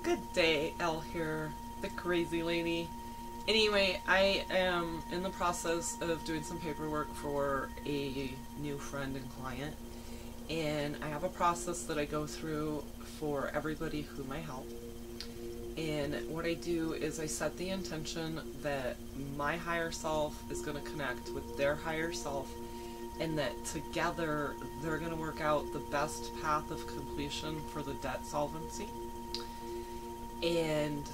Good day, Elle here, the crazy lady. Anyway, I am in the process of doing some paperwork for a new friend and client, and I have a process that I go through for everybody whom I help. And what I do is I set the intention that my higher self is going to connect with their higher self, and that together they're going to work out the best path of completion for the debt solvency. And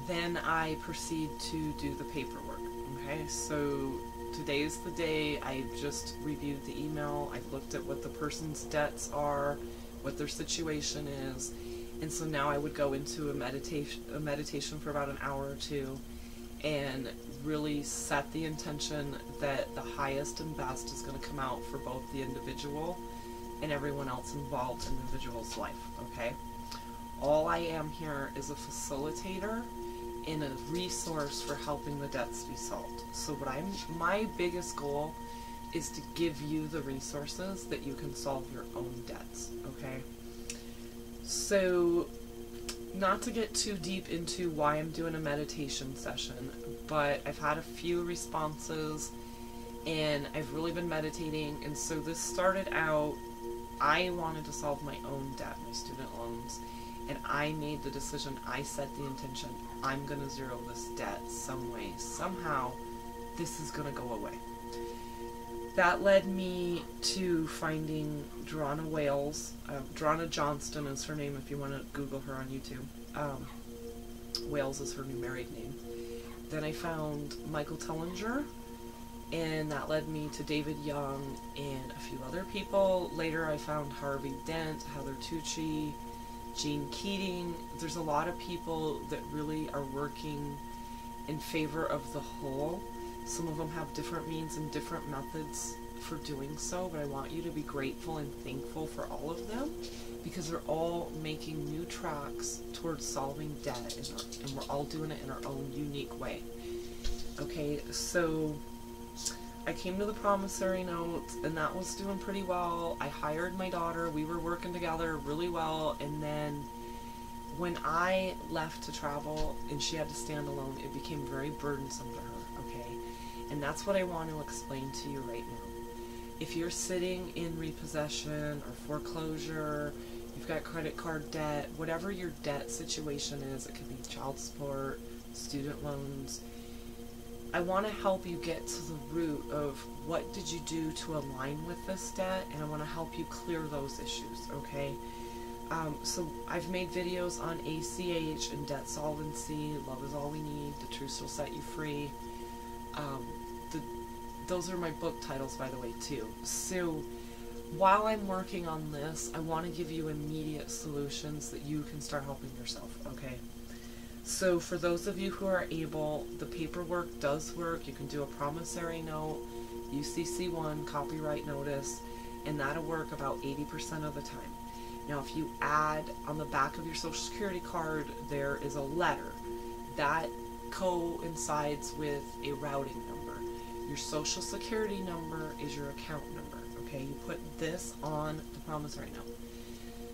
then I proceed to do the paperwork. Okay, so today's the day. I just reviewed the email. I've looked at what the person's debts are, what their situation is, and so now I would go into a meditation for about an hour or two and really set the intention that the highest and best is going to come out for both the individual and everyone else involved in the individual's life. Okay, all I am here is a facilitator and a resource for helping the debts be solved. So my biggest goal is to give you the resources that you can solve your own debts. Okay, so not to get too deep into why I'm doing a meditation session, but I've had a few responses and I've really been meditating. And so this started out, I wanted to solve my own debt, my student loans, and I made the decision, I set the intention, I'm going to zero this debt some way, somehow this is going to go away. That led me to finding Dronna Wales. Dronna Johnston is her name if you want to Google her on YouTube. Wales is her new married name. Then I found Michael Tellinger, and that led me to David Young and a few other people. Later I found Harvey Dent, Heather Tucci, Gene Keating. There's a lot of people that really are working in favor of the whole. Some of them have different means and different methods for doing so, but I want you to be grateful and thankful for all of them, because they're all making new tracks towards solving debt, and we're all doing it in our own unique way. Okay, so I came to the promissory note, and that was doing pretty well. I hired my daughter. We were working together really well, and then when I left to travel and she had to stand alone, it became very burdensome to her, okay? And that's what I want to explain to you right now. If you're sitting in repossession or foreclosure, you've got credit card debt, whatever your debt situation is, it could be child support, student loans, I want to help you get to the root of what did you do to align with this debt, and I want to help you clear those issues, okay? So I've made videos on ACH and debt solvency, love is all we need, the truth will set you free. Those are my book titles, by the way, too. So while I'm working on this, I want to give you immediate solutions that you can start helping yourself, okay? So for those of you who are able, the paperwork does work. You can do a promissory note, UCC1, copyright notice, and that'll work about 80% of the time. Now, if you add on the back of your Social Security card, there is a letter that coincides with a routing number. Your Social Security number is your account number, okay? You put this on the promissory note.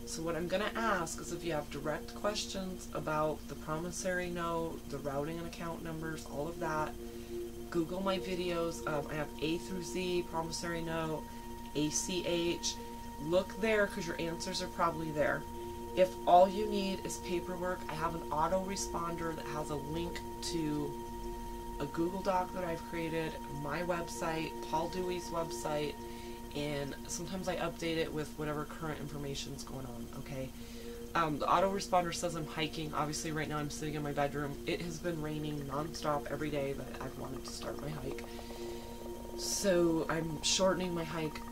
So what I'm going to ask is, if you have direct questions about the promissory note, the routing and account numbers, all of that, Google my videos. I have A through Z, promissory note, ACH. Look there, because your answers are probably there. If all you need is paperwork, I have an autoresponder that has a link to a Google Doc that I've created, my website, Paul Dewey's website, and sometimes I update it with whatever current information is going on, okay? The autoresponder says I'm hiking. Obviously right now I'm sitting in my bedroom. It has been raining non-stop every day that I've wanted to start my hike. So I'm shortening my hike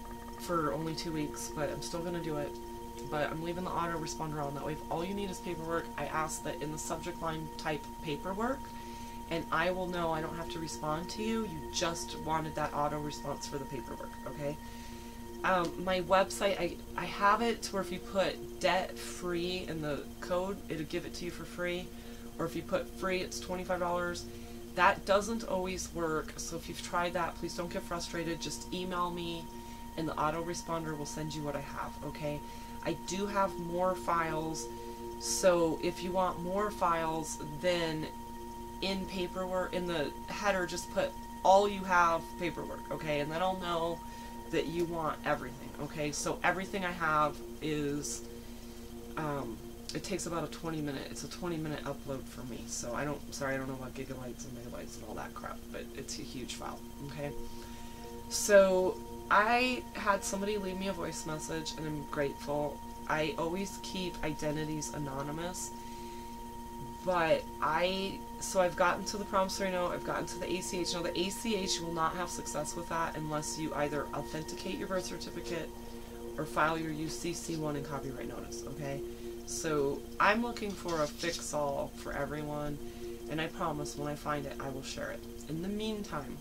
for only 2 weeks, but I'm still going to do it. But I'm leaving the autoresponder on. That way, if all you need is paperwork, I ask that in the subject line type paperwork, and I will know. I don't have to respond to you. You just wanted that auto response for the paperwork, okay? My website, I have it to where if you put debt free in the code, it'll give it to you for free. Or if you put free, it's $25. That doesn't always work. So if you've tried that, please don't get frustrated. Just email me and the autoresponder will send you what I have, okay? I do have more files So if you want more files, then in paperwork, in the header, just put all you have paperwork, okay? And then I'll know that you want everything, okay? So everything I have is, it takes about it's a 20-minute upload for me. So I don't know about gigabytes and megabytes and all that crap, but it's a huge file, okay? So I had somebody leave me a voice message, and I'm grateful. I always keep identities anonymous, but so I've gotten to the promissory note, I've gotten to the ACH. Now the ACH will not have success with that unless you either authenticate your birth certificate or file your UCC1 and copyright notice, okay? So I'm looking for a fix-all for everyone, and I promise when I find it, I will share it. In the meantime,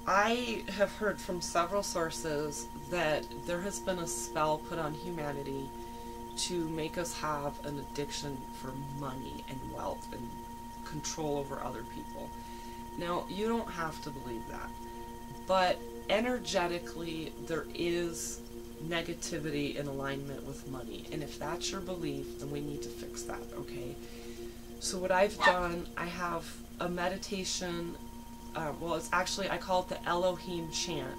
I have heard from several sources that there has been a spell put on humanity to make us have an addiction for money and wealth and control over other people. Now, you don't have to believe that, but energetically there is negativity in alignment with money, and if that's your belief, then we need to fix that, okay? So what I've done, I have a meditation, well, it's actually, I call it the Elohim chant,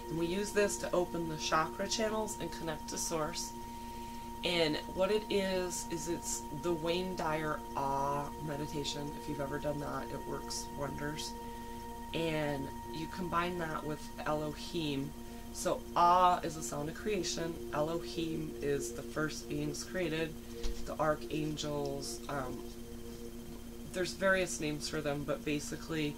and we use this to open the chakra channels and connect to source. And what it is it's the Wayne Dyer Ah meditation. If you've ever done that, it works wonders. And you combine that with Elohim. So Ah is the sound of creation, Elohim is the first beings created, the archangels, there's various names for them, but basically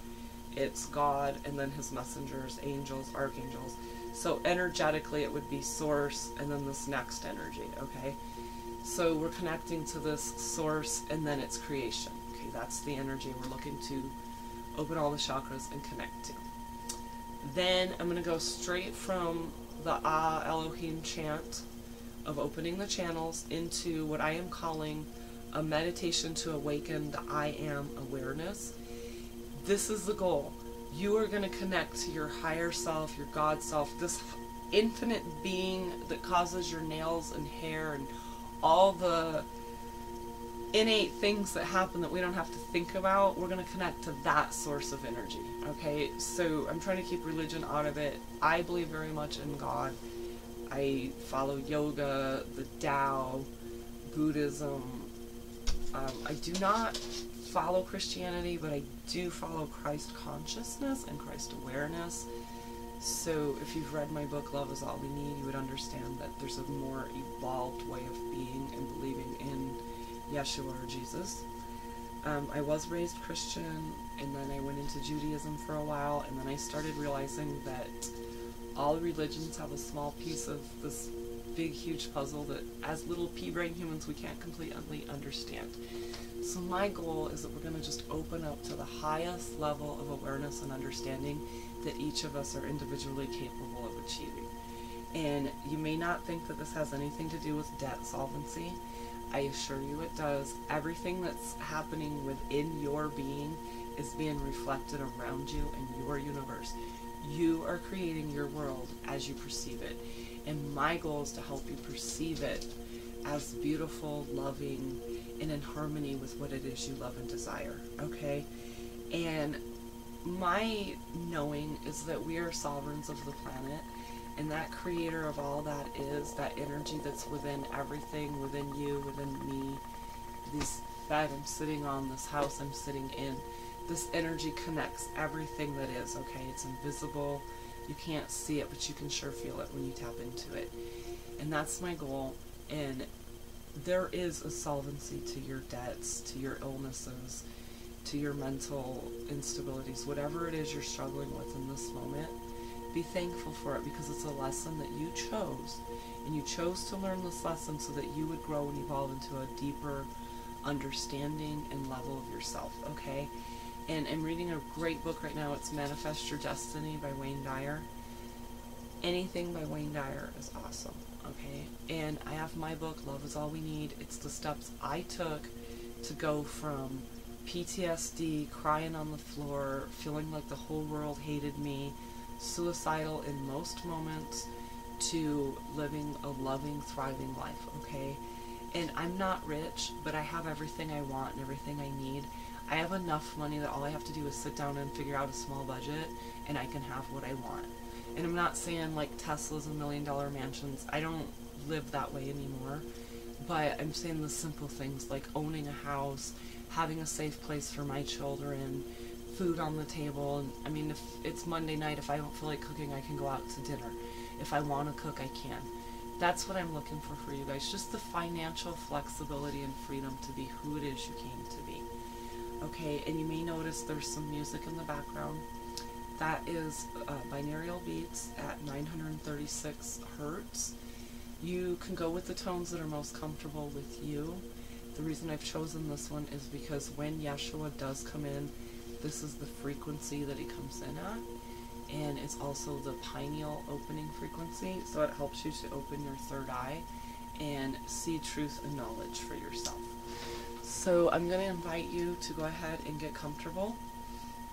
it's God and then his messengers, angels, archangels. So energetically it would be source and then this next energy, okay? So we're connecting to this source and then it's creation. Okay, that's the energy we're looking to open all the chakras and connect to. Then I'm going to go straight from the Ah Elohim chant of opening the channels into what I am calling a meditation to awaken the I am awareness. This is the goal. You are going to connect to your higher self, your God self, this infinite being that causes your nails and hair and all the innate things that happen that we don't have to think about. We're going to connect to that source of energy, okay? So I'm trying to keep religion out of it. I believe very much in God. I follow yoga, the Tao, Buddhism. I do not follow Christianity, but I do follow Christ consciousness and Christ awareness. So if you've read my book, Love Is All We Need, you would understand that there's a more evolved way of being and believing in Yeshua or Jesus. I was raised Christian, and then I went into Judaism for a while, and then I started realizing that all religions have a small piece of this big, huge puzzle that as little pea-brain humans we can't completely understand. So my goal is that we're going to just open up to the highest level of awareness and understanding that each of us are individually capable of achieving. And you may not think that this has anything to do with debt solvency. I assure you it does. Everything that's happening within your being is being reflected around you in your universe. You are creating your world as you perceive it. And my goal is to help you perceive it as beautiful, loving, and in harmony with what it is you love and desire, okay? And my knowing is that we are sovereigns of the planet, and that creator of all that is, that energy that's within everything, within you, within me, this bed I'm sitting on, this house I'm sitting in, this energy connects everything that is, okay? It's invisible, you can't see it, but you can sure feel it when you tap into it. And that's my goal, and there is a solvency to your debts, to your illnesses, to your mental instabilities, whatever it is you're struggling with in this moment. Be thankful for it, because it's a lesson that you chose, and you chose to learn this lesson so that you would grow and evolve into a deeper understanding and level of yourself, okay? And I'm reading a great book right now. It's Manifest Your Destiny by Wayne Dyer. Anything by Wayne Dyer is awesome, okay? And I have my book, Love Is All We Need. It's the steps I took to go from PTSD, crying on the floor, feeling like the whole world hated me, suicidal in most moments, to living a loving, thriving life, okay? And I'm not rich, but I have everything I want and everything I need. I have enough money that all I have to do is sit down and figure out a small budget, and I can have what I want. And I'm not saying like Teslas and $1 million mansions. I don't live that way anymore. But I'm saying the simple things like owning a house, having a safe place for my children, food on the table. And I mean, if it's Monday night, if I don't feel like cooking, I can go out to dinner. If I want to cook, I can. That's what I'm looking for you guys. Just the financial flexibility and freedom to be who it is you came to be. Okay, and you may notice there's some music in the background. That is binaural beats at 936 hertz. You can go with the tones that are most comfortable with you. The reason I've chosen this one is because when Yeshua does come in, this is the frequency that he comes in at. And it's also the pineal opening frequency, so it helps you to open your third eye and see truth and knowledge for yourself. So I'm going to invite you to go ahead and get comfortable.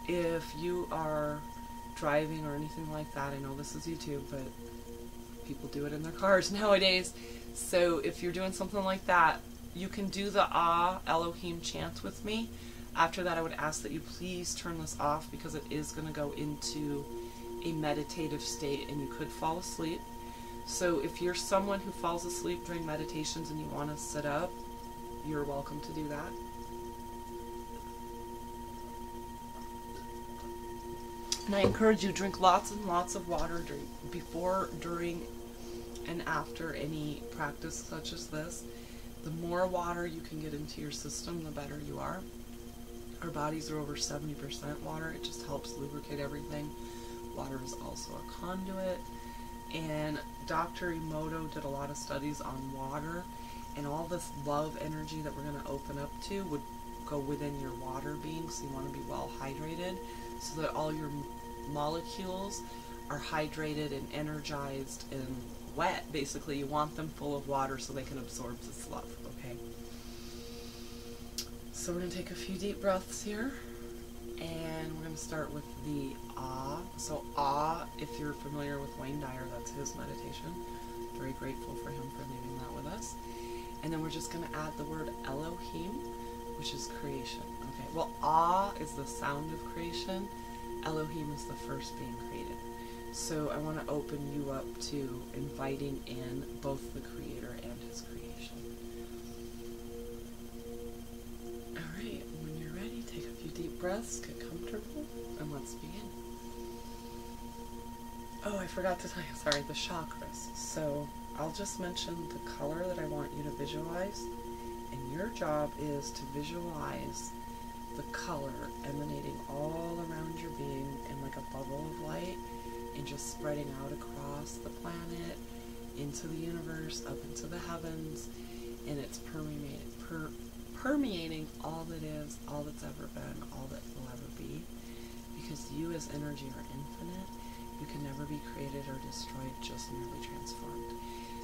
If you are driving or anything like that, I know this is YouTube, but people do it in their cars nowadays. So if you're doing something like that, you can do the Ah Elohim chant with me. After that, I would ask that you please turn this off because it is going to go into a meditative state and you could fall asleep. So if you're someone who falls asleep during meditations and you want to sit up, you're welcome to do that. And I encourage you, drink lots and lots of water before, during, and after any practice such as this. The more water you can get into your system, the better you are. Our bodies are over 70% water. It just helps lubricate everything. Water is also a conduit. And Dr. Emoto did a lot of studies on water, and all this love energy that we're going to open up to would go within your water being, so you want to be well hydrated so that all your molecules are hydrated and energized and wet. Basically, you want them full of water so they can absorb this love, okay? So we're going to take a few deep breaths here, and we're going to start with the Ah. So Ah, if you're familiar with Wayne Dyer, that's his meditation. Very grateful for him for leaving that with us. And then we're just going to add the word Elohim, which is creation. Okay, well, Ah is the sound of creation. Elohim is the first being created. So I want to open you up to inviting in both the Creator and His creation. Alright, when you're ready, take a few deep breaths, get comfortable, and let's begin. Oh, I forgot to tell you, sorry, the chakras. So I'll just mention the color that I want you to visualize, and your job is to visualize the color emanating all around your being in like a bubble of light, and just spreading out across the planet, into the universe, up into the heavens, and it's permeating all that is, all that's ever been, all that will ever be, because you as energy are infinite. You can never be created or destroyed, just merely transformed.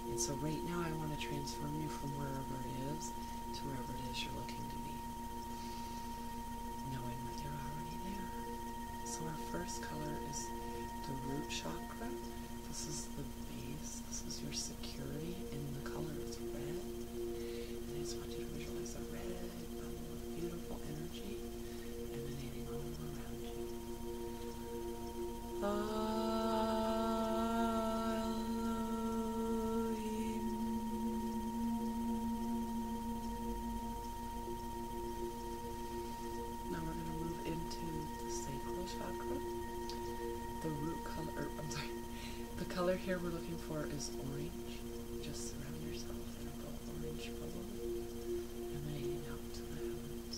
And so right now I want to transform you from wherever it is to wherever it is you're looking to be, knowing that you're already there. So our first color is the root chakra. This is the base. This is your security, and the color is red. And I just want you to visualize a red bubble of beautiful energy emanating all around you. Now we're going to move into the sacral chakra. The root color, the color here we're looking for is orange. Just surround yourself in a orange bubble, emanating out to the heavens.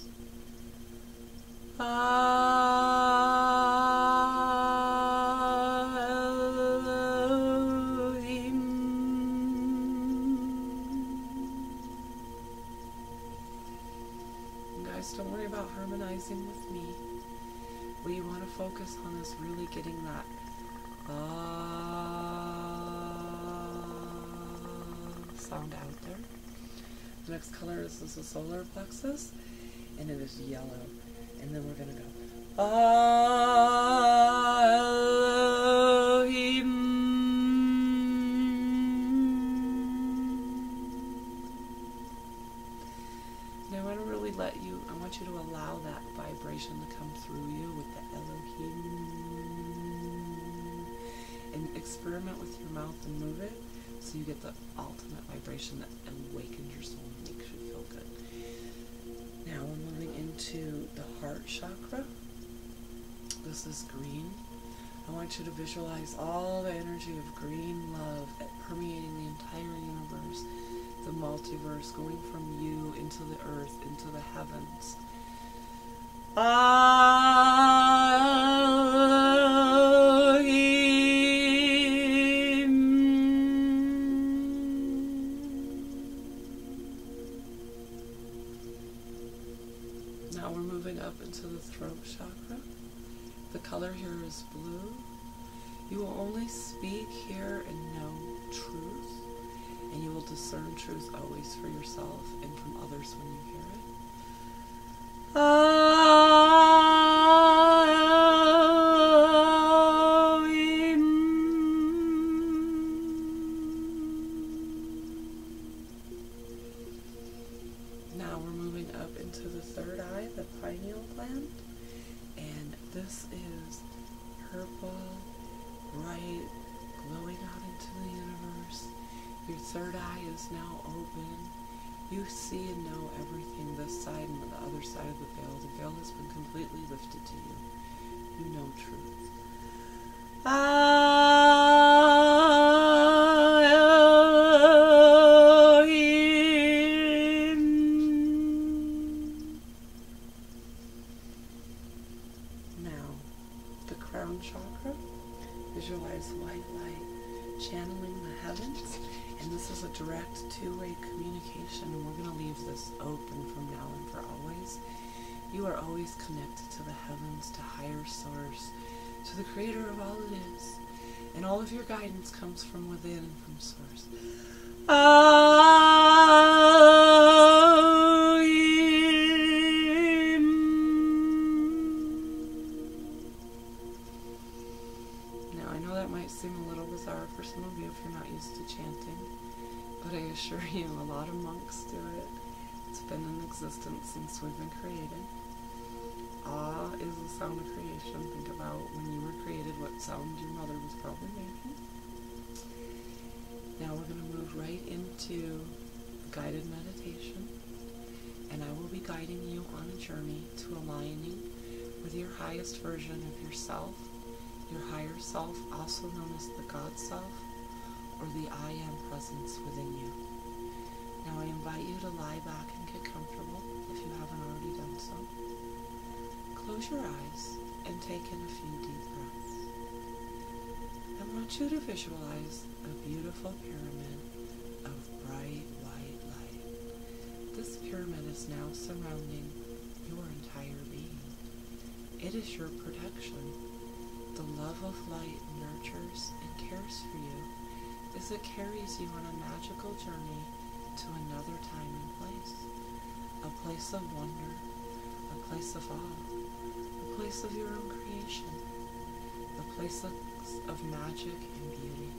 Guys, don't worry about harmonizing with me. What you want to focus on is really getting that sound out there. The next color is the solar plexus, and it is yellow. And then we're going to go Elohim. And I want to really I want you to allow that vibration to come through you with the Elohim. And experiment with your mouth and move it so you get the ultimate vibration that awakens your soul and makes you feel good. Now we're moving into the heart chakra. This is green. I want you to visualize all the energy of green love permeating the entire universe, the multiverse, going from you into the earth, into the heavens. Now we're moving up into the throat chakra. The color here is blue. You will only speak, hear, and know truth, and you will discern truth always for yourself and from others when you hear it. Now we're moving up into the third eye, the pineal gland, and this is purple, bright, glowing out into the universe. Your third eye is now open. You see and know everything this side and the other side of the veil. The veil has been completely lifted to you. You know truth. Now, the crown chakra. Visualize white light channeling the heavens. And this is a direct two-way communication, and we're going to leave this open from now and for always. You are always connected to the heavens, to higher source, to the creator of all it is. And all of your guidance comes from within, from source. Now, I know that might seem a little bizarre for some of you if you're not used to chanting, but I assure you, a lot of monks do it. It's been in existence since we've been created. Ah is the sound of creation. Think about when you were created, what sound your mother was probably making. Now we're going to move right into guided meditation, and I will be guiding you on a journey to aligning with your highest version of yourself, your higher self, also known as the God self, or the I Am presence within you. Now I invite you to lie back and get comfortable if you haven't already done so. Close your eyes and take in a few deep breaths. I want you to visualize a beautiful pyramid of bright white light. This pyramid is now surrounding your entire being. It is your protection. The love of light nurtures and cares for you as it carries you on a magical journey to another time and place. A place of wonder, a place of awe, a place of your own creation, a place of magic and beauty.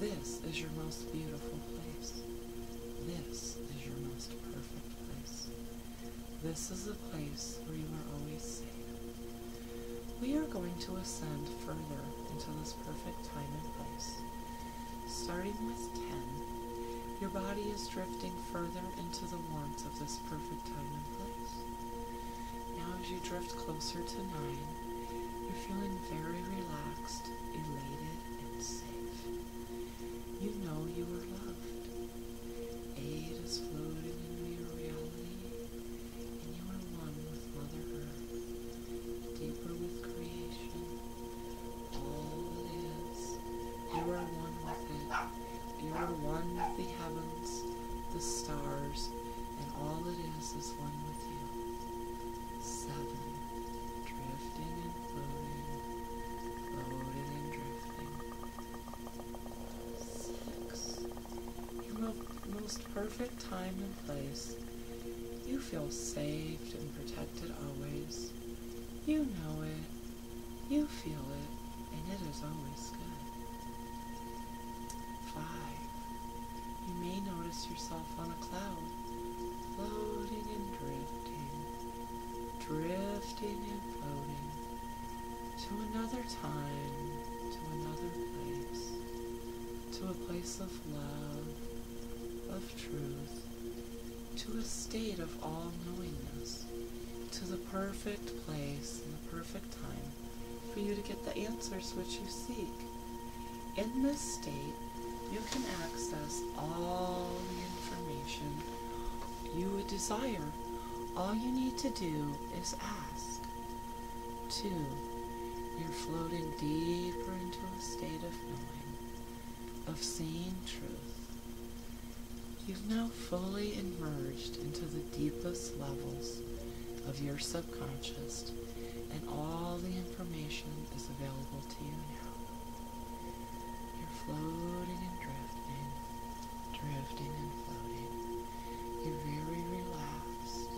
This is your most beautiful place. This is your most perfect place. This is a place where you are always safe. We are going to ascend further into this perfect time and place. Starting with 10, your body is drifting further into the warmth of this perfect time and place. Now as you drift closer to 9, you're feeling very relaxed, elated, and safe. You know you are loved. 8 is floating into your reality, and you are one with Mother Earth, deeper with creation. All it is, you are one with it. You are one with the heavens, the stars, and all it is one with you. 7, drifting and floating, floating and drifting. 6, your most perfect time and place. You feel saved and protected always. You know it, you feel it, and it is always good. 5, you may notice yourself on a cloud, floating in drifting and floating to another time, to another place, to a place of love, of truth, to a state of all-knowingness, to the perfect place and the perfect time for you to get the answers which you seek. In this state, you can access all the information you would desire. All you need to do is ask. 2. You're floating deeper into a state of knowing, of seeing truth. You've now fully emerged into the deepest levels of your subconscious, and all the information is available to you now. You're floating and drifting, drifting and floating. You're very relaxed,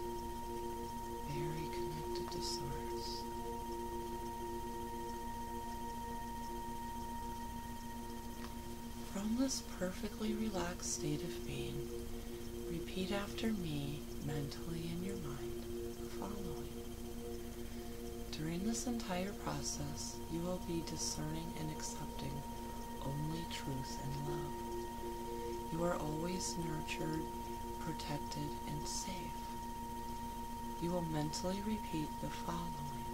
very connected to Source. From this perfectly relaxed state of being, repeat after me mentally in your mind the following. During this entire process, you will be discerning and accepting only truth and love. You are always nurtured, protected, and safe. You will mentally repeat the following.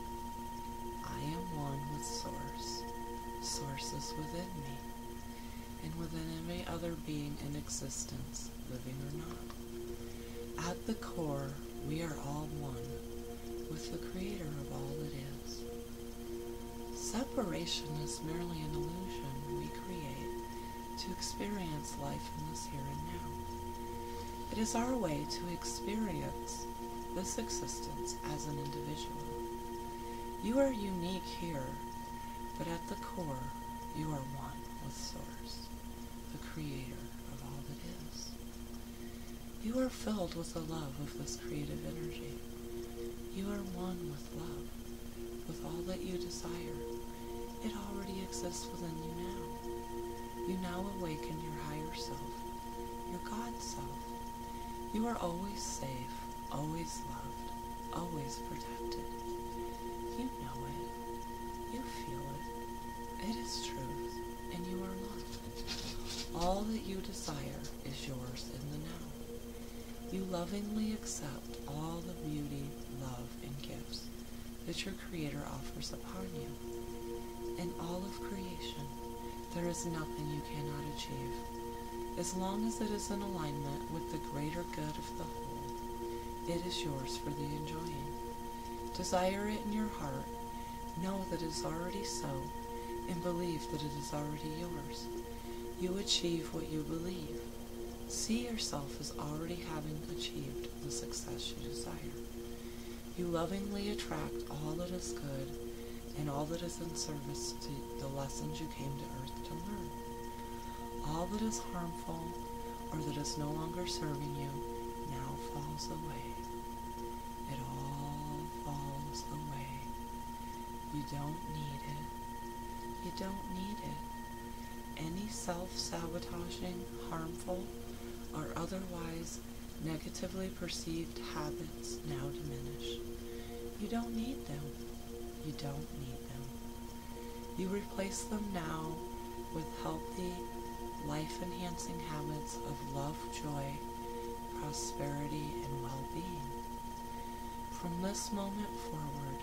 I am one with Source. Source is within me, and within every other being in existence, living or not. At the core, we are all one with the Creator of all that is. Separation is merely an illusion we create to experience life in this here and now. It is our way to experience this existence as an individual. You are unique here, but at the core, you are one with Source, the Creator of all that is. You are filled with the love of this creative energy. You are one with love, with all that you desire. It already exists within you now. You now awaken your higher self, your God self. You are always safe, always loved, always protected. You know it. You feel it. It is truth, and you are loved. All that you desire is yours in the now. You lovingly accept all the beauty, love, and gifts that your Creator offers upon you. In all of creation, there is nothing you cannot achieve. As long as it is in alignment with the greater good of the whole, it is yours for the enjoying. Desire it in your heart, know that it is already so, and believe that it is already yours. You achieve what you believe. See yourself as already having achieved the success you desire. You lovingly attract all that is good and all that is in service to the lessons you came to earth to learn. All that is harmful or that is no longer serving you now falls away. It all falls away. You don't need it. You don't need it. Any self-sabotaging, harmful, or otherwise negatively perceived habits now diminish. You don't need them. You don't need them. You replace them now with healthy, life-enhancing habits of love, joy, prosperity, and well-being. From this moment forward,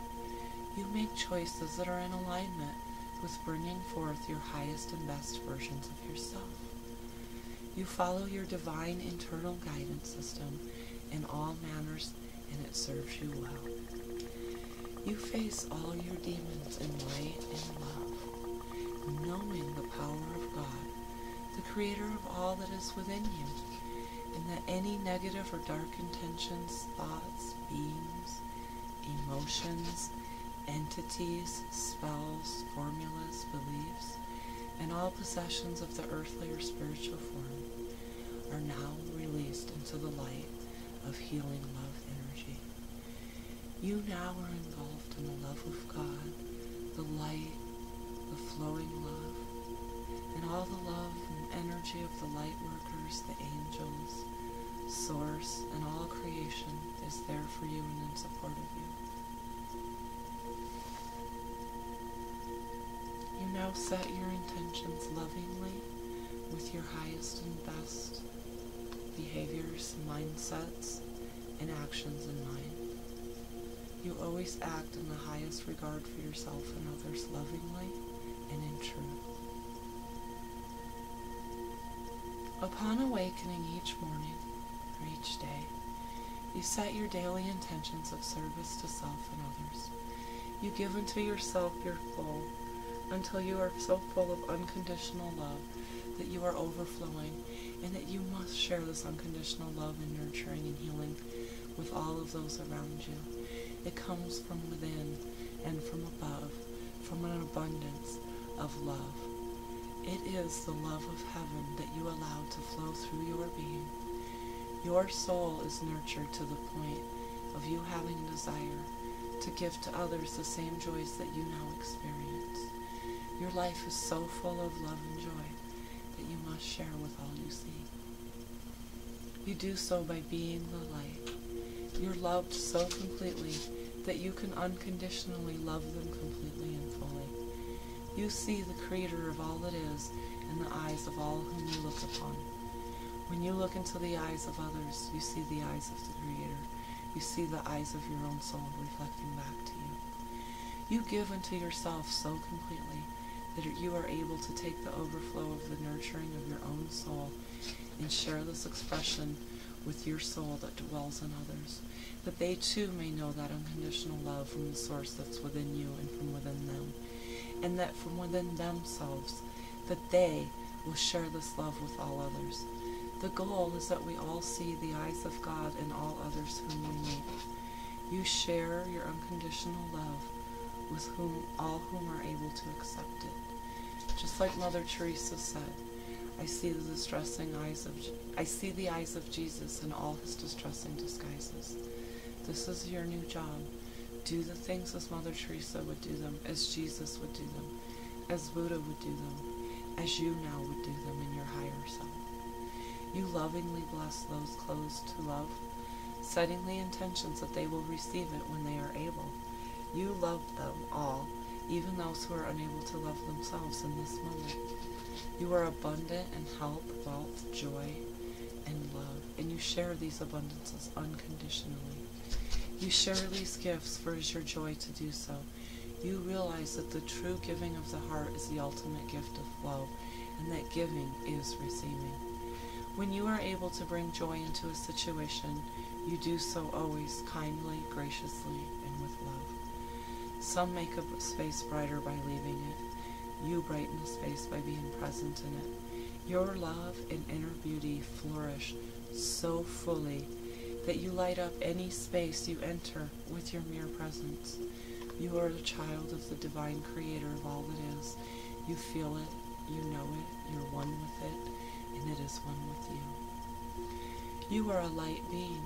you make choices that are in alignment with bringing forth your highest and best versions of yourself. You follow your divine internal guidance system in all manners, and it serves you well. You face all your demons in light and love, knowing the power of God, the Creator of all that is within you, and that any negative or dark intentions, thoughts, beings, emotions, entities, spells, formulas, beliefs, and all possessions of the earthly or spiritual form are now released into the light of healing love energy. You now are engulfed in the love of God, the light, the flowing love, and all the love and energy of the light workers, the angels, Source, and all creation is there for you and in support of you. now set your intentions lovingly with your highest and best behaviors, mindsets, and actions in mind. You always act in the highest regard for yourself and others lovingly and in truth. Upon awakening each morning or each day, you set your daily intentions of service to self and others. You give unto yourself your full, until you are so full of unconditional love that you are overflowing, and that you must share this unconditional love and nurturing and healing with all of those around you. It comes from within and from above, from an abundance of love. It is the love of heaven that you allow to flow through your being. Your soul is nurtured to the point of you having a desire to give to others the same joys that you now experience. Your life is so full of love and joy that you must share with all you see. You do so by being the light. You're loved so completely that you can unconditionally love them completely and fully. You see the Creator of all that is in the eyes of all whom you look upon. When you look into the eyes of others, you see the eyes of the Creator. You see the eyes of your own soul reflecting back to you. You give unto yourself so completely that you are able to take the overflow of the nurturing of your own soul and share this expression with your soul that dwells in others, that they too may know that unconditional love from the source that's within you and from within them, and that from within themselves, that they will share this love with all others. The goal is that we all see the eyes of God in all others whom we meet. You share your unconditional love with all whom are able to accept it. Just like Mother Teresa said, I see the eyes of Jesus in all his distressing disguises. This is your new job. Do the things as Mother Teresa would do them, as Jesus would do them, as Buddha would do them, as you now would do them in your higher self. You lovingly bless those closed to love, setting the intentions that they will receive it when they are able. You love them all, even those who are unable to love themselves in this moment. You are abundant in health, wealth, joy, and love, and you share these abundances unconditionally. You share these gifts, for it is your joy to do so. You realize that the true giving of the heart is the ultimate gift of love, and that giving is receiving. When you are able to bring joy into a situation, you do so always kindly, graciously, and with love. Some make a space brighter by leaving it. You brighten the space by being present in it. Your love and inner beauty flourish so fully that you light up any space you enter with your mere presence. You are the child of the divine Creator of all that is. You feel it, you know it, you're one with it, and it is one with you. You are a light being.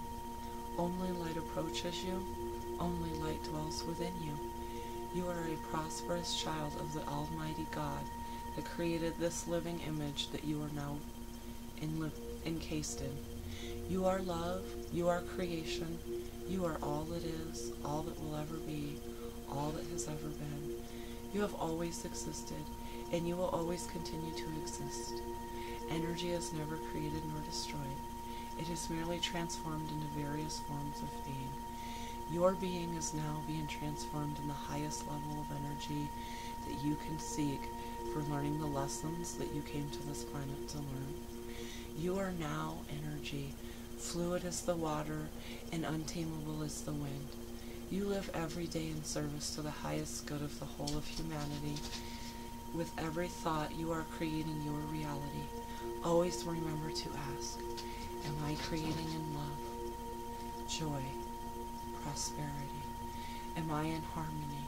Only light approaches you. Only light dwells within you. You are a prosperous child of the Almighty God that created this living image that you are now encased in. You are love. You are creation. You are all that is, all that will ever be, all that has ever been. You have always existed, and you will always continue to exist. Energy is never created nor destroyed. It is merely transformed into various forms of being. Your being is now being transformed in the highest level of energy that you can seek for learning the lessons that you came to this planet to learn. You are now energy, fluid as the water and untamable as the wind. You live every day in service to the highest good of the whole of humanity. With every thought, you are creating your reality. Always remember to ask, am I creating in love, joy, prosperity? Am I in harmony?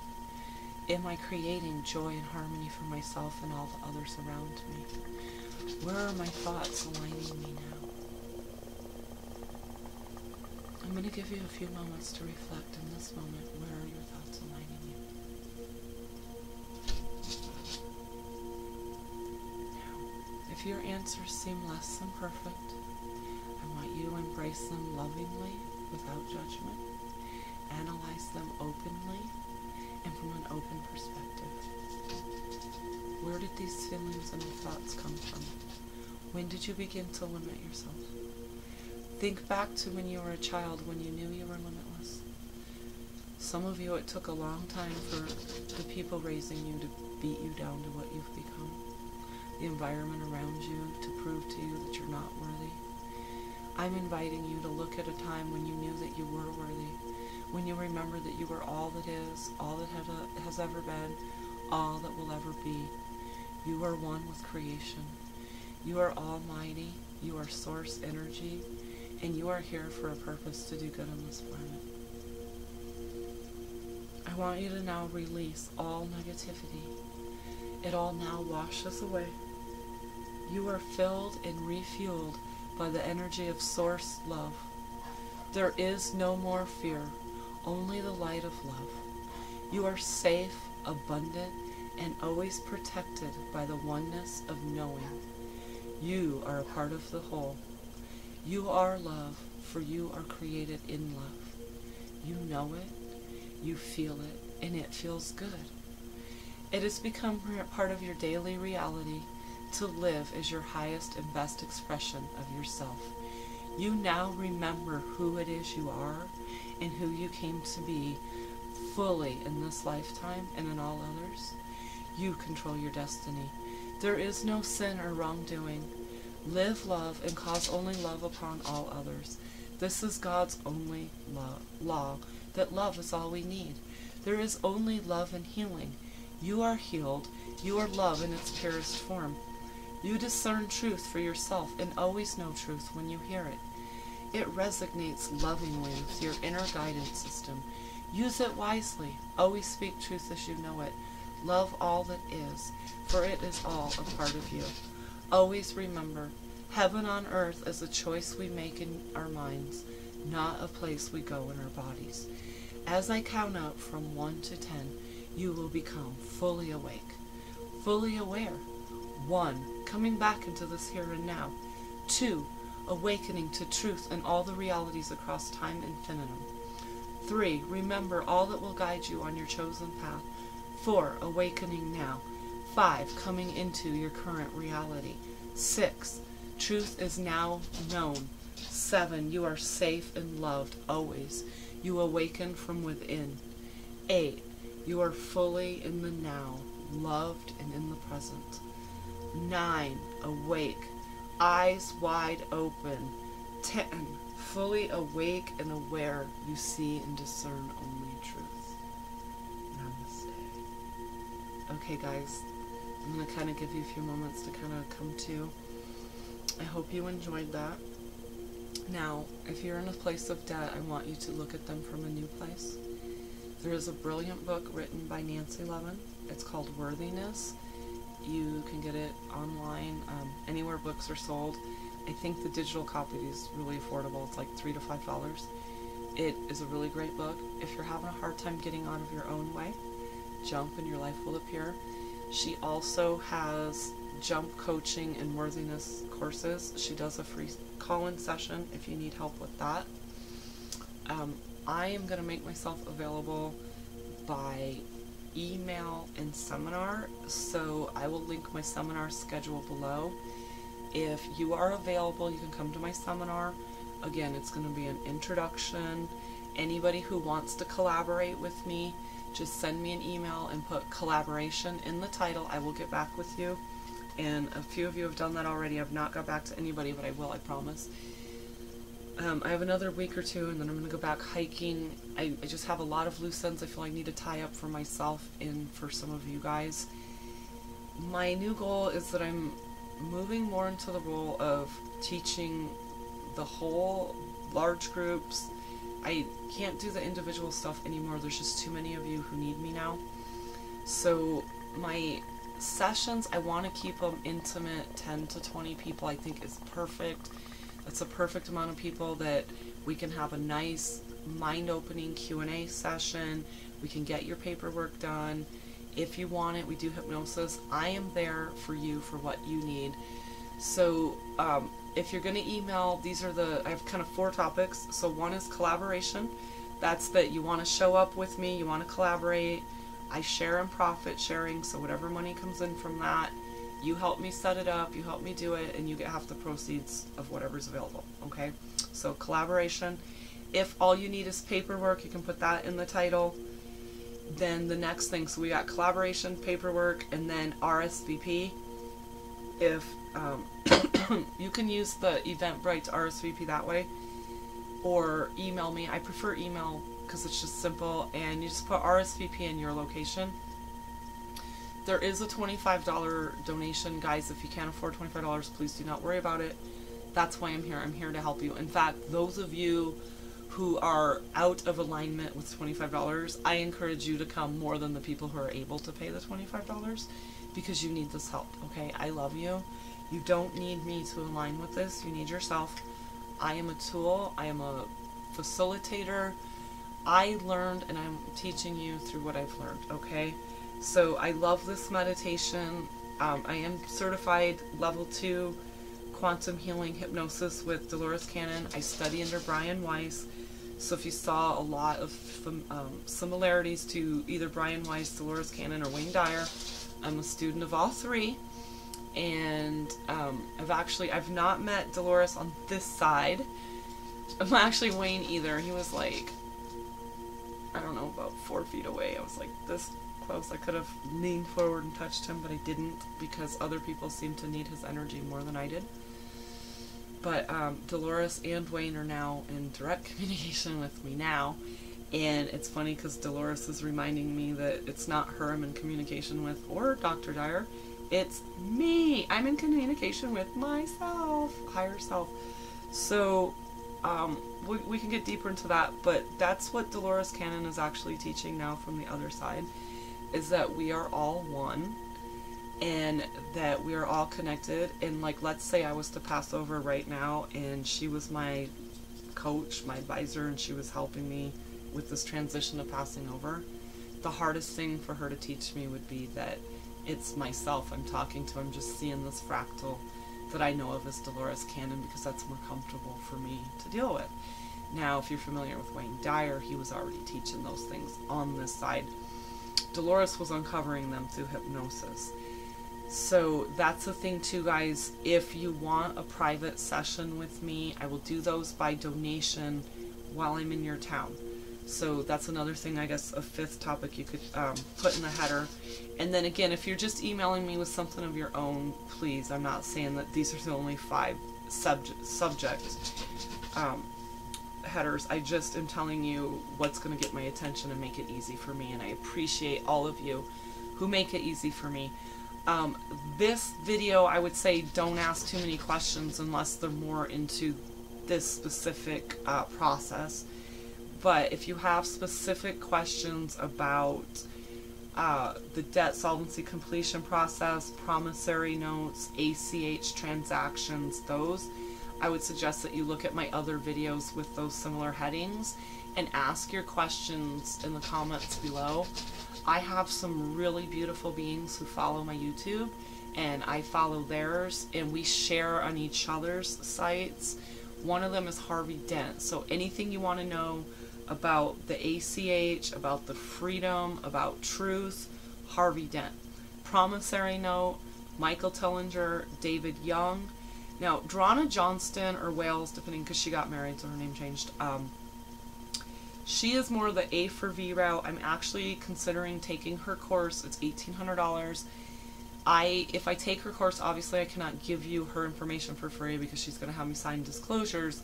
Am I creating joy and harmony for myself and all the others around me? Where are my thoughts aligning me now? I'm going to give you a few moments to reflect in this moment. Where are your thoughts aligning you? Now, if your answers seem less than perfect, I want you to embrace them lovingly, without judgment. Analyze them openly and from an open perspective. Where did these feelings and thoughts come from? When did you begin to limit yourself? Think back to when you were a child, when you knew you were limitless. Some of you, it took a long time for the people raising you to beat you down to what you've become. The environment around you to prove to you that you're not worthy. I'm inviting you to look at a time when you knew that you were worthy, when you remember that you were all that is, all that has ever been, all that will ever be. You are one with creation. You are almighty. You are source energy, and you are here for a purpose to do good on this planet. I want you to now release all negativity. It all now washes away. You are filled and refueled by the energy of source love. There is no more fear, only the light of love. You are safe, abundant, and always protected by the oneness of knowing. You are a part of the whole. You are love, for you are created in love. You know it, you feel it, and it feels good. It has become part of your daily reality to live as your highest and best expression of yourself. You now remember who it is you are and who you came to be fully in this lifetime and in all others. You control your destiny. There is no sin or wrongdoing. Live love and cause only love upon all others. This is God's only law, that love is all we need. There is only love and healing. You are healed. You are love in its purest form. You discern truth for yourself and always know truth when you hear it. It resonates lovingly with your inner guidance system. Use it wisely. Always speak truth as you know it. Love all that is, for it is all a part of you. Always remember, heaven on earth is a choice we make in our minds, not a place we go in our bodies. As I count up from 1 to 10, you will become fully awake, fully aware. 1, coming back into this here and now. 2, awakening to truth and all the realities across time infinitum. 3, remember all that will guide you on your chosen path. 4, awakening now. 5, coming into your current reality. 6, truth is now known. 7, you are safe and loved always. You awaken from within. 8, you are fully in the now, loved and in the present. 9, awake, eyes wide open. 10, fully awake and aware, you see and discern only truth. Namaste. Okay guys, I'm going to kind of give you a few moments to kind of come to. I hope you enjoyed that. Now, if you're in a place of debt, I want you to look at them from a new place. There is a brilliant book written by Nancy Levin. It's called Worthiness. You can get it online, anywhere books are sold. I think the digital copy is really affordable. It's like $3 to $5. It is a really great book. If you're having a hard time getting out of your own way, jump and your life will appear. She also has jump coaching and worthiness courses. She does a free call-in session if you need help with that. I am going to make myself available by email and seminar, so I will link my seminar schedule below. If you are available, you can come to my seminar. Again, it's going to be an introduction. Anybody who wants to collaborate with me, just send me an email and put collaboration in the title. I will get back with you. And a few of you have done that already. I've not got back to anybody, but I will, I promise. I have another week or two, and then I'm going to go back hiking. I just have a lot of loose ends I feel I need to tie up for myself and for some of you guys. My new goal is that I'm moving more into the role of teaching the whole, large groups. I can't do the individual stuff anymore. There's just too many of you who need me now. So my sessions, I want to keep them intimate. 10 to 20 people I think is perfect. That's a perfect amount of people that we can have a nice mind-opening Q&A session. We can get your paperwork done. If you want it, we do hypnosis. I am there for you for what you need. So if you're going to email, I have kind of 4 topics. So one is collaboration. That's that you want to show up with me, you want to collaborate. I share in profit sharing, so whatever money comes in from that, you help me set it up, you help me do it, and you get half the proceeds of whatever's available, okay? So collaboration. If all you need is paperwork, you can put that in the title. Then the next thing, so we got collaboration, paperwork, and then RSVP. If you can use the Eventbrite to RSVP that way, or email me. I prefer email because it's just simple, and you just put RSVP in your location. There is a $25 donation, guys. If you can't afford $25, please do not worry about it. That's why I'm here. I'm here to help you. In fact, those of you who are out of alignment with $25, I encourage you to come more than the people who are able to pay the $25, because you need this help, okay? I love you. You don't need me to align with this. You need yourself. I am a tool. I am a facilitator. I learned, and I'm teaching you through what I've learned, okay? So I love this meditation. I am certified level 2 quantum healing hypnosis with Dolores Cannon. I study under Brian Weiss. So if you saw a lot of similarities to either Brian Weiss, Dolores Cannon, or Wayne Dyer, I'm a student of all three. And I've not met Dolores on this side. I'm actually Wayne either. He was like, I don't know, about 4 feet away. I was like this close. I could have leaned forward and touched him, but I didn't, because other people seemed to need his energy more than I did. But Dolores and Wayne are now in direct communication with me now. And it's funny because Dolores is reminding me that it's not her I'm in communication with, or Dr. Dyer. It's me. I'm in communication with myself, higher self. So we can get deeper into that, but that's what Dolores Cannon is actually teaching now from the other side, is that we are all one, and that we are all connected. And like, let's say I was to pass over right now, and she was my coach, my advisor, and she was helping me with this transition of passing over. The hardest thing for her to teach me would be that it's myself I'm talking to. I'm just seeing this fractal that I know of as Dolores Cannon, because that's more comfortable for me to deal with. Now, if you're familiar with Wayne Dyer, he was already teaching those things on this side. Dolores was uncovering them through hypnosis. So that's the thing too, guys. If you want a private session with me, I will do those by donation while I'm in your town. So that's another thing, I guess, a fifth topic you could put in the header. And then again, if you're just emailing me with something of your own, please, I'm not saying that these are the only 5 subject headers. I just am telling you what's going to get my attention and make it easy for me. And I appreciate all of you who make it easy for me. This video, I would say, don't ask too many questions unless they're more into this specific process. But if you have specific questions about the debt solvency completion process, promissory notes, ACH transactions, those, I would suggest that you look at my other videos with those similar headings and ask your questions in the comments below. I have some really beautiful beings who follow my YouTube, and I follow theirs, and we share on each other's sites. One of them is Harvey Dent. So anything you want to know about the ACH, about the freedom, about truth, Harvey Dent. Promissory note, Michael Tillinger, David Young. Now, Dronna Johnston, or Wales, depending, because she got married, so her name changed. She is more the A for V route. I'm actually considering taking her course. It's $1,800. If I take her course, obviously I cannot give you her information for free because she's going to have me sign disclosures.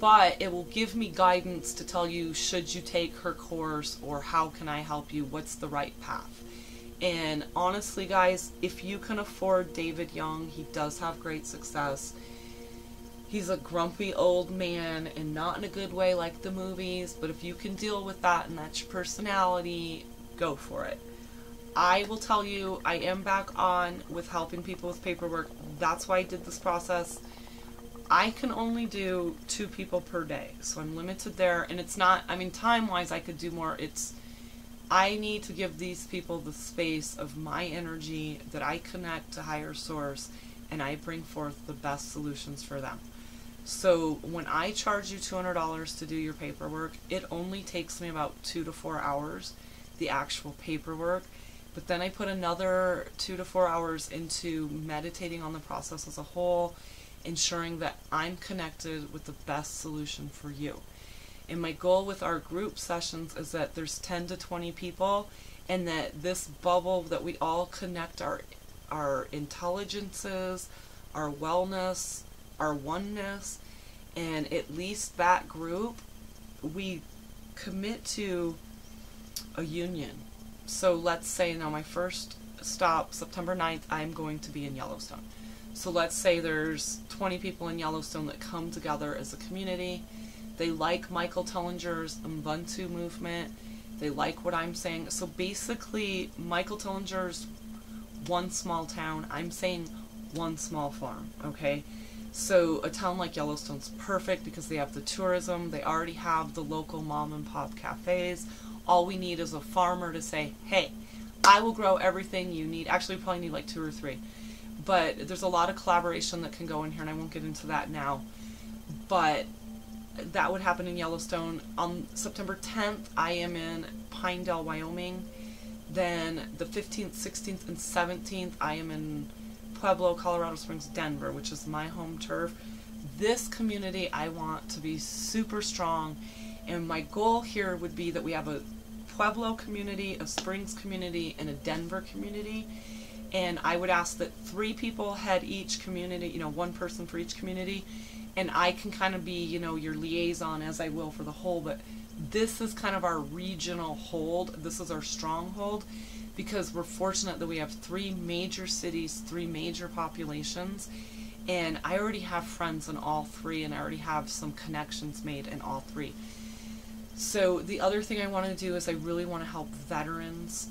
But it will give me guidance to tell you, should you take her course, or how can I help you? What's the right path? And honestly, guys, if you can afford David Young, he does have great success. He's a grumpy old man, and not in a good way like the movies, but if you can deal with that and that's your personality, go for it. I will tell you, I am back on with helping people with paperwork. That's why I did this process. I can only do 2 people per day, so I'm limited there. And it's not, I mean, time-wise I could do more. I need to give these people the space of my energy, that I connect to higher source, and I bring forth the best solutions for them. So when I charge you $200 to do your paperwork, it only takes me about 2 to 4 hours, the actual paperwork. But then I put another 2 to 4 hours into meditating on the process as a whole, ensuring that I'm connected with the best solution for you. And my goal with our group sessions is that there's 10 to 20 people, and that this bubble, that we all connect our intelligences, our wellness, our oneness, and at least that group, we commit to a union. So let's say now my first stop, September 9th, I'm going to be in Yellowstone. So let's say there's 20 people in Yellowstone that come together as a community. They like Michael Tellinger's Ubuntu movement. They like what I'm saying. So basically, Michael Tellinger's one small town. I'm saying one small farm, okay? So a town like Yellowstone's perfect because they have the tourism. They already have the local mom and pop cafes. All we need is a farmer to say, hey, I will grow everything you need. Actually, we probably need like 2 or 3. But there's a lot of collaboration that can go in here, and I won't get into that now. But that would happen in Yellowstone. On September 10th, I am in Pinedale, Wyoming. Then the 15th, 16th, and 17th, I am in Pueblo, Colorado Springs, Denver, which is my home turf. This community I want to be super strong, and my goal here would be that we have a Pueblo community, a Springs community, and a Denver community. And I would ask that 3 people head each community, you know, 1 person for each community, and I can kind of be, you know, your liaison as I will for the whole, but this is kind of our regional hold. This is our stronghold, because we're fortunate that we have 3 major cities, 3 major populations, and I already have friends in all 3, and I already have some connections made in all 3. So the other thing I want to do is I really want to help veterans.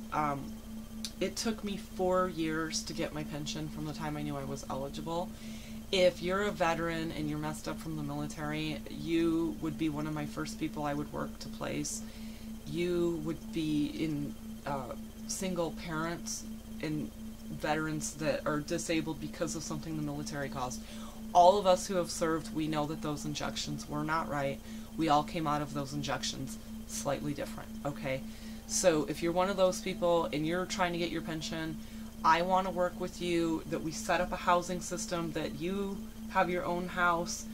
It took me 4 years to get my pension from the time I knew I was eligible. If you're a veteran and you're messed up from the military, you would be one of my first people I would work to place. You would be in single parents and veterans that are disabled because of something the military caused. All of us who have served, we know that those injections were not right. We all came out of those injections slightly different, okay? So if you're one of those people and you're trying to get your pension, I want to work with you, that we set up a housing system, that you have your own house,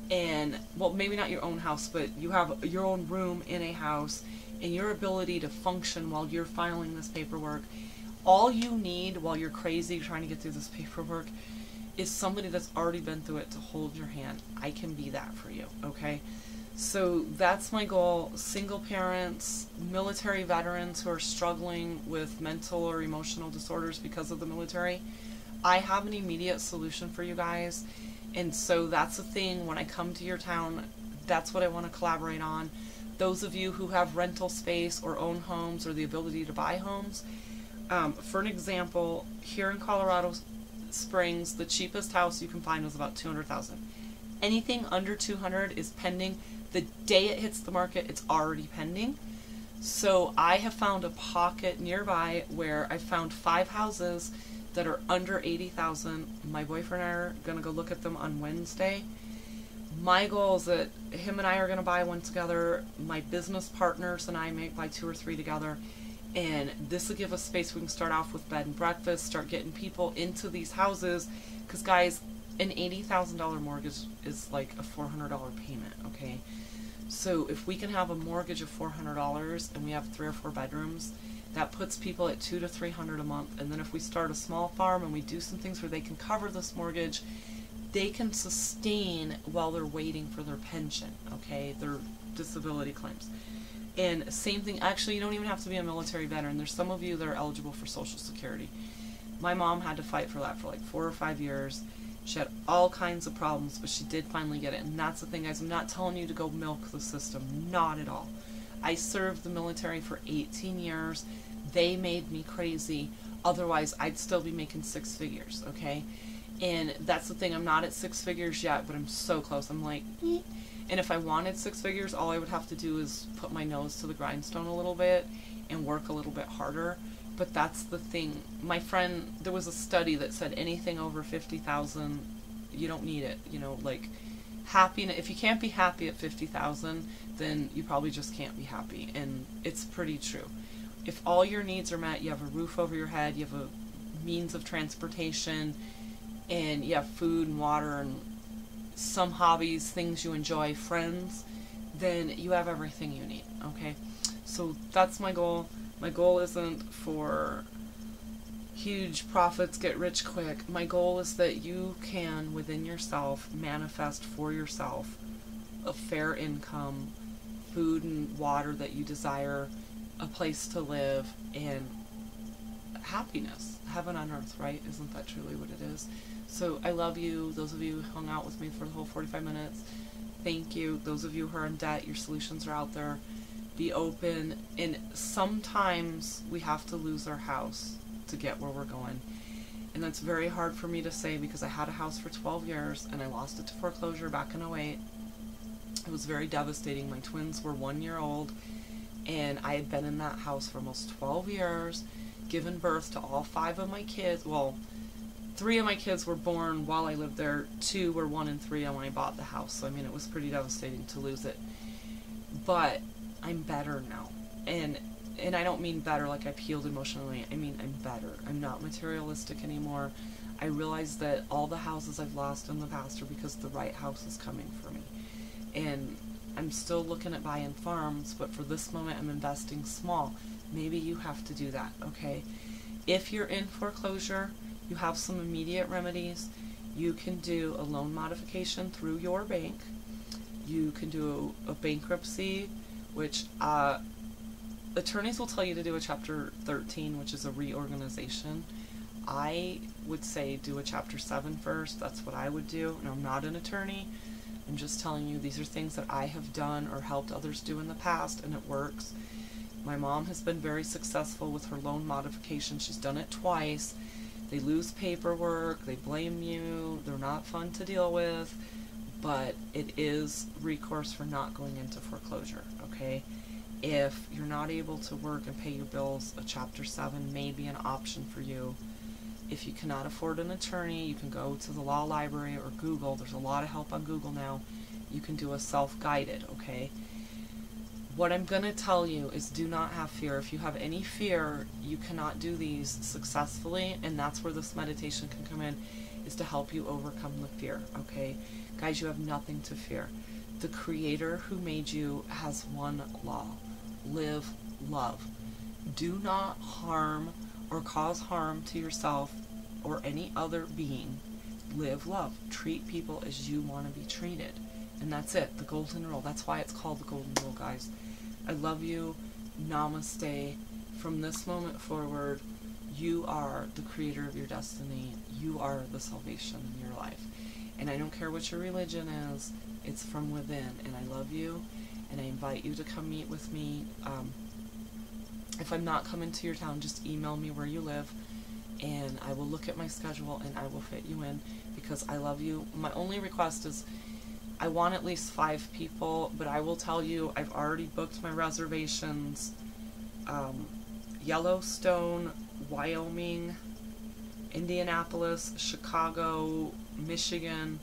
and, well, maybe not your own house, but you have your own room in a house, and your ability to function while you're filing this paperwork. All you need while you're crazy trying to get through this paperwork is somebody that's already been through it to hold your hand. I can be that for you, okay? So that's my goal. Single parents, military veterans who are struggling with mental or emotional disorders because of the military. I have an immediate solution for you guys. And so that's the thing, when I come to your town, that's what I want to collaborate on. Those of you who have rental space or own homes or the ability to buy homes, for an example, here in Colorado Springs, the cheapest house you can find was about $200,000. Anything under $200,000 is pending. The day it hits the market, it's already pending. So I have found a pocket nearby where I found 5 houses that are under $80,000. My boyfriend and I are going to go look at them on Wednesday. My goal is that him and I are going to buy one together. My business partners and I may buy 2 or 3 together. And this will give us space. We can start off with bed and breakfast, start getting people into these houses. Because, guys, an $80,000 mortgage is like a $400 payment, okay? So if we can have a mortgage of $400 and we have 3 or 4 bedrooms, that puts people at $200 to $300 a month. And then if we start a small farm and we do some things where they can cover this mortgage, they can sustain while they're waiting for their pension, okay, their disability claims. And same thing, actually, you don't even have to be a military veteran. There's some of you that are eligible for Social Security. My mom had to fight for that for like 4 or 5 years. She had all kinds of problems, but she did finally get it. And that's the thing, guys. I'm not telling you to go milk the system. Not at all. I served the military for 18 years. They made me crazy. Otherwise, I'd still be making 6 figures, okay? And that's the thing. I'm not at 6 figures yet, but I'm so close. I'm like, eh. And if I wanted 6 figures, all I would have to do is put my nose to the grindstone a little bit and work a little bit harder. But that's the thing. My friend, there was a study that said anything over 50,000, you don't need it. You know, like happiness. If you can't be happy at 50,000, then you probably just can't be happy. And it's pretty true. if all your needs are met, you have a roof over your head, you have a means of transportation, and you have food and water and some hobbies, things you enjoy, friends, then you have everything you need, okay? So that's my goal. My goal isn't for huge profits, get rich quick. My goal is that you can, within yourself, manifest for yourself a fair income, food and water that you desire, a place to live, and happiness. Heaven on earth, right? Isn't that truly what it is? So I love you. Those of you who hung out with me for the whole 45 minutes, thank you. Those of you who are in debt, your solutions are out there. Be open. And sometimes we have to lose our house to get where we're going. And that's very hard for me to say because I had a house for 12 years and I lost it to foreclosure back in '08. It was very devastating. My twins were 1 year old and I had been in that house for almost 12 years, given birth to all 5 of my kids. Well, 3 of my kids were born while I lived there. 2 were 1 and 3 when I bought the house. So I mean, it was pretty devastating to lose it. But I'm better now. And I don't mean better like I've healed emotionally. I mean, I'm better. I'm not materialistic anymore. I realize that all the houses I've lost in the past are because the right house is coming for me. And I'm still looking at buying farms, but for this moment I'm investing small. Maybe you have to do that, okay? If you're in foreclosure, you have some immediate remedies. You can do a loan modification through your bank. You can do a bankruptcy, which attorneys will tell you to do a Chapter 13, which is a reorganization. I would say do a Chapter 7 first. That's what I would do. And I'm not an attorney. I'm just telling you these are things that I have done or helped others do in the past, and it works. My mom has been very successful with her loan modification. She's done it twice. They lose paperwork. They blame you. They're not fun to deal with. But it is recourse for not going into foreclosure, okay? If you're not able to work and pay your bills, a Chapter 7 may be an option for you. If you cannot afford an attorney, you can go to the law library or Google. There's a lot of help on Google now. You can do a self-guided, okay? What I'm going to tell you is do not have fear. If you have any fear, you cannot do these successfully, and that's where this meditation can come in, is to help you overcome the fear, okay? Guys, you have nothing to fear. The Creator who made you has one law. Live love. Do not harm or cause harm to yourself or any other being. Live love. Treat people as you want to be treated. And that's it. The golden rule. That's why it's called the golden rule, guys. I love you. Namaste. From this moment forward, you are the creator of your destiny. You are the salvation in your life. And I don't care what your religion is. It's from within. And I love you. And I invite you to come meet with me. If I'm not coming to your town, just email me where you live, and I will look at my schedule and I will fit you in, because I love you. My only request is I want at least 5 people, but I will tell you I've already booked my reservations. Yellowstone, Wyoming, Indianapolis, Chicago, Michigan,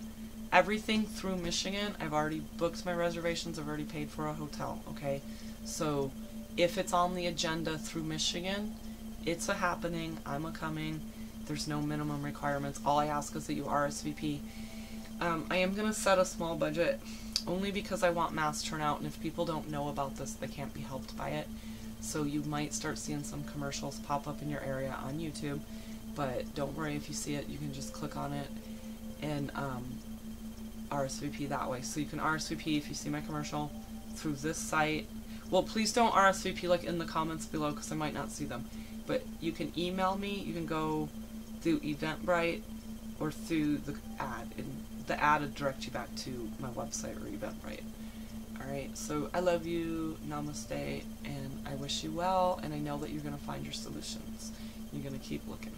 everything through Michigan. I've already booked my reservations. I've already paid for a hotel, okay? So if it's on the agenda through Michigan, it's a happening. I'm a coming. There's no minimum requirements. All I ask is that you RSVP. I am going to set a small budget only because I want mass turnout, and if people don't know about this, they can't be helped by it. So you might start seeing some commercials pop up in your area on YouTube, but don't worry, if you see it, you can just click on it and RSVP that way. So you can RSVP if you see my commercial through this site. Well, please don't RSVP like in the comments below because I might not see them. But you can email me. You can go through Eventbrite or through the ad. And the ad will direct you back to my website or Eventbrite. Alright, so I love you. Namaste. And I wish you well. And I know that you're going to find your solutions. You're going to keep looking.